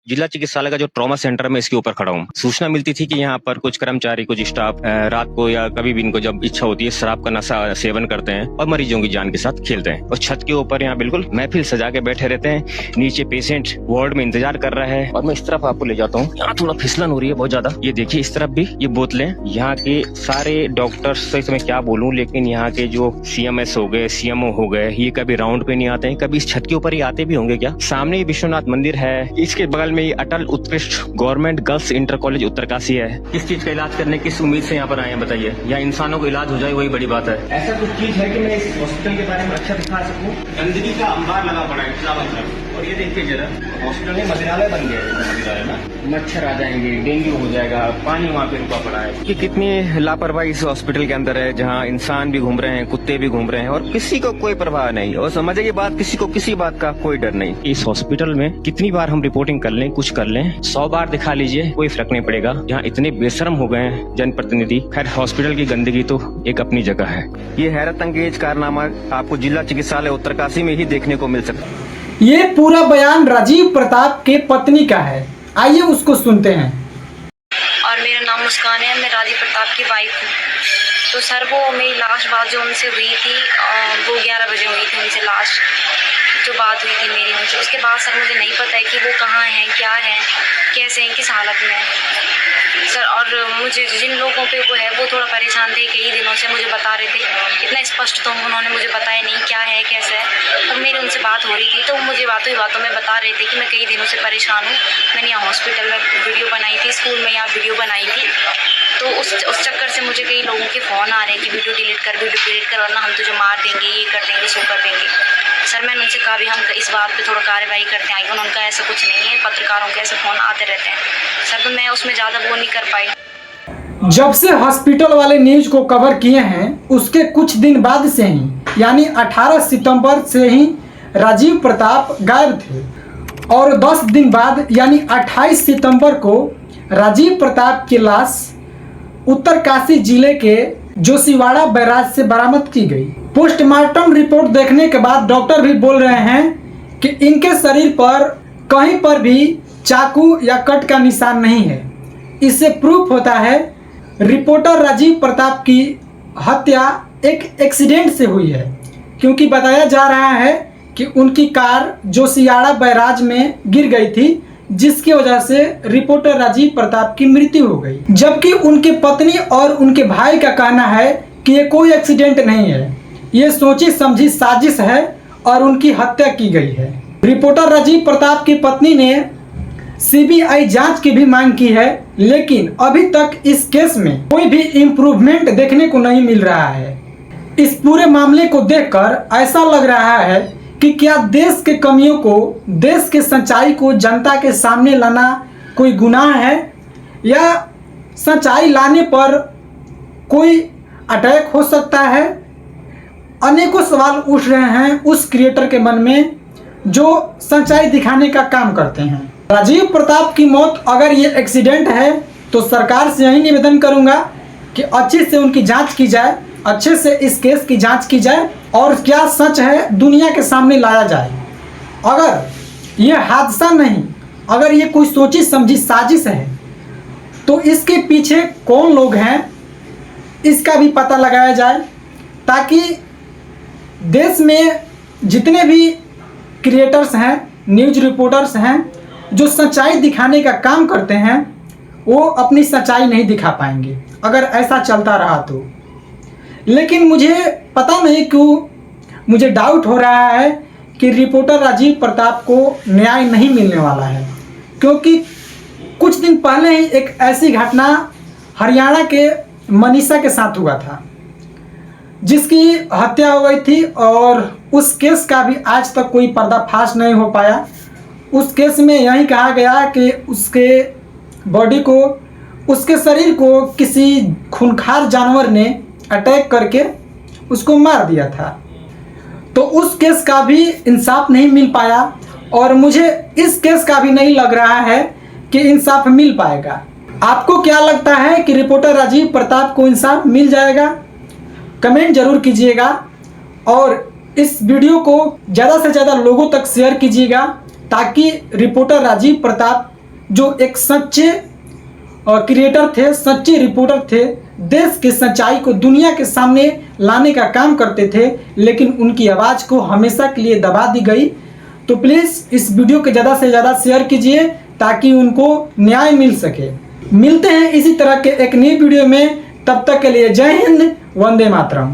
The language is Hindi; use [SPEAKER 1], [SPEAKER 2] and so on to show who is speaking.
[SPEAKER 1] जिला चिकित्सालय का जो ट्रॉमा सेंटर में इसके ऊपर खड़ा हूँ। सूचना मिलती थी कि यहाँ पर कुछ कर्मचारी, कुछ स्टाफ रात को या कभी भी इनको जब इच्छा होती है शराब का नशा सेवन करते हैं और मरीजों की जान के साथ खेलते हैं। और छत के ऊपर यहाँ बिल्कुल महफिल सजा के बैठे रहते हैं। नीचे पेशेंट वार्ड में इंतजार कर रहा है और मैं इस तरफ आपको ले जाता हूँ। यहाँ थोड़ा फिसलन हो रही है बहुत ज्यादा। ये देखिए इस तरफ भी ये बोतलें। यहाँ के सारे डॉक्टर्स से मैं क्या बोलूँ, लेकिन यहाँ के जो CMS हो गए, CMO हो गए, ये कभी राउंड पे नहीं आते हैं। कभी इस छत के ऊपर ही आते भी होंगे क्या? सामने ही विश्वनाथ मंदिर है, इसके बगल में अटल उत्कृष्ट government girls inter college Uttarkashi है। किस चीज का इलाज करने किस उम्मीद से यहाँ पर आए हैं बताइए? या इंसानों को इलाज हो जाए वही बड़ी बात है। ऐसा कुछ चीज है कि मैं इस हॉस्पिटल के बारे में अच्छा दिखा सकूं? गंदगी का अंबार लगा पड़ा है चारों तरफ। और ये देखिए जरा, हॉस्पिटल में मदिरालय बन गया है। मदिरालय में मच्छर आ जाएंगे, डेंगू हो जाएगा, पानी वहाँ पे रुका पड़ा है। कि कितनी लापरवाही इस हॉस्पिटल के अंदर है, जहाँ इंसान भी घूम रहे हैं, कुत्ते भी घूम रहे हैं और किसी को कोई परवाह नहीं। और समझे की बात, किसी को किसी बात का कोई डर नहीं। इस हॉस्पिटल में कितनी बार हम रिपोर्टिंग कर लें, कुछ कर लें, 100 बार दिखा लीजिए, कोई फर्क नहीं पड़ेगा। यहाँ इतने बेशर्म हो गए हैं जनप्रतिनिधि। खैर, हॉस्पिटल की गंदगी तो एक अपनी जगह है। ये हैरत अंगेज कारनामा आपको जिला चिकित्सालय उत्तरकाशी में ही देखने को मिल सकता है।
[SPEAKER 2] ये पूरा बयान राजीव प्रताप के पत्नी का है, आइए उसको सुनते हैं।
[SPEAKER 3] और मेरा नाम मुस्कान है, मैं राजीव प्रताप की वाइफ हूँ। तो सर, वो मेरी लास्ट बात जो उनसे हुई थी वो 11 बजे हुई थी उनसे लास्ट जो बात हुई थी मेरी उनसे। उसके बाद सर मुझे नहीं पता है कि वो कहाँ हैं, क्या हैं, कैसे हैं, किस हालत में हैं सर। और मुझे जिन लोगों पे वो है वो थोड़ा परेशान थे, कई दिनों से मुझे बता रहे थे। इतना स्पष्ट तो उन्होंने मुझे बताया नहीं क्या है, कैसे है। और मेरी उनसे बात हो रही थी तो मुझे बातों में बता रहे थे कि मैं कई दिनों से परेशान हूँ। मैंने यहाँ हॉस्पिटल में वीडियो बनाई थी, स्कूल में यहाँ वीडियो बनाई थी। तो उस चक्कर से मुझे कई लोगों के फ़ोन आ रहे हैं कि वीडियो डिलीट कर वरना हम तुझे मार देंगे, ये कर देंगे, सो कर देंगे। सर, मैंने उनसे कहा भी हम इस बात पे थोड़ा कार्रवाई करते हैं। उनका ऐसा कुछ नहीं है, पत्रकारों के ऐसे फ़ोन आते रहते हैं सर। तो मैं उसमें ज़्यादा वो नहीं कर पाई।
[SPEAKER 2] जब से हॉस्पिटल वाले न्यूज को कवर किए हैं उसके कुछ दिन बाद से ही, यानी 18 सितंबर से ही राजीव प्रताप गायब थे। और 10 दिन बाद यानी 28 सितंबर को राजीव प्रताप की लाश उत्तरकाशी जिले के जोशीवाड़ा बैराज से बरामद की गई। पोस्टमार्टम रिपोर्ट देखने के बाद डॉक्टर भी बोल रहे हैं कि इनके शरीर पर कहीं पर भी चाकू या कट का निशान नहीं है। इससे प्रूफ होता है रिपोर्टर राजीव प्रताप की हत्या एक एक्सीडेंट से हुई है, क्योंकि बताया जा रहा है कि उनकी कार जोशीवाड़ा बैराज में गिर गई थी, जिसकी वजह से रिपोर्टर राजीव प्रताप की मृत्यु हो गई। जबकि उनके पत्नी और उनके भाई का कहना है कि ये कोई एक्सीडेंट नहीं है, ये सोची समझी साजिश है और उनकी हत्या की गई है। रिपोर्टर राजीव प्रताप की पत्नी ने CBI जांच की भी मांग की है, लेकिन अभी तक इस केस में कोई भी इम्प्रूवमेंट देखने को नहीं मिल रहा है। इस पूरे मामले को देखकर ऐसा लग रहा है कि क्या देश के कमियों को, देश के सच्चाई को जनता के सामने लाना कोई गुनाह है, या सच्चाई लाने पर कोई अटैक हो सकता है। अनेकों सवाल उठ रहे हैं उस क्रिएटर के मन में जो सच्चाई दिखाने का काम करते हैं। राजीव प्रताप की मौत अगर ये एक्सीडेंट है तो सरकार से यही निवेदन करूंगा कि अच्छे से उनकी जांच की जाए, अच्छे से इस केस की जांच की जाए और क्या सच है दुनिया के सामने लाया जाए। अगर ये हादसा नहीं, अगर ये कोई सोची समझी साजिश है तो इसके पीछे कौन लोग हैं इसका भी पता लगाया जाए, ताकि देश में जितने भी क्रिएटर्स हैं, न्यूज रिपोर्टर्स हैं, जो सच्चाई दिखाने का काम करते हैं, वो अपनी सच्चाई नहीं दिखा पाएंगे अगर ऐसा चलता रहा तो। लेकिन मुझे पता नहीं क्यों मुझे डाउट हो रहा है कि रिपोर्टर राजीव प्रताप को न्याय नहीं मिलने वाला है, क्योंकि कुछ दिन पहले ही एक ऐसी घटना हरियाणा के मनीषा के साथ हुआ था, जिसकी हत्या हो गई थी और उस केस का भी आज तक कोई पर्दाफाश नहीं हो पाया। उस केस में यही कहा गया कि उसके बॉडी को, उसके शरीर को किसी खूंखार जानवर ने अटैक करके उसको मार दिया था। तो उस केस का भी इंसाफ नहीं मिल पाया और मुझे इस केस का भी नहीं लग रहा है कि इंसाफ मिल पाएगा। आपको क्या लगता है कि रिपोर्टर राजीव प्रताप को इंसाफ मिल जाएगा? कमेंट जरूर कीजिएगा और इस वीडियो को ज़्यादा से ज़्यादा लोगों तक शेयर कीजिएगा, ताकि रिपोर्टर राजीव प्रताप जो एक सच्चे क्रिएटर थे, सच्चे रिपोर्टर थे, देश की सच्चाई को दुनिया के सामने लाने का काम करते थे, लेकिन उनकी आवाज़ को हमेशा के लिए दबा दी गई। तो प्लीज़ इस वीडियो को ज़्यादा से ज़्यादा शेयर कीजिए ताकि उनको न्याय मिल सके। मिलते हैं इसी तरह के एक नई वीडियो में, तब तक के लिए जय हिंद, वंदे मातरम।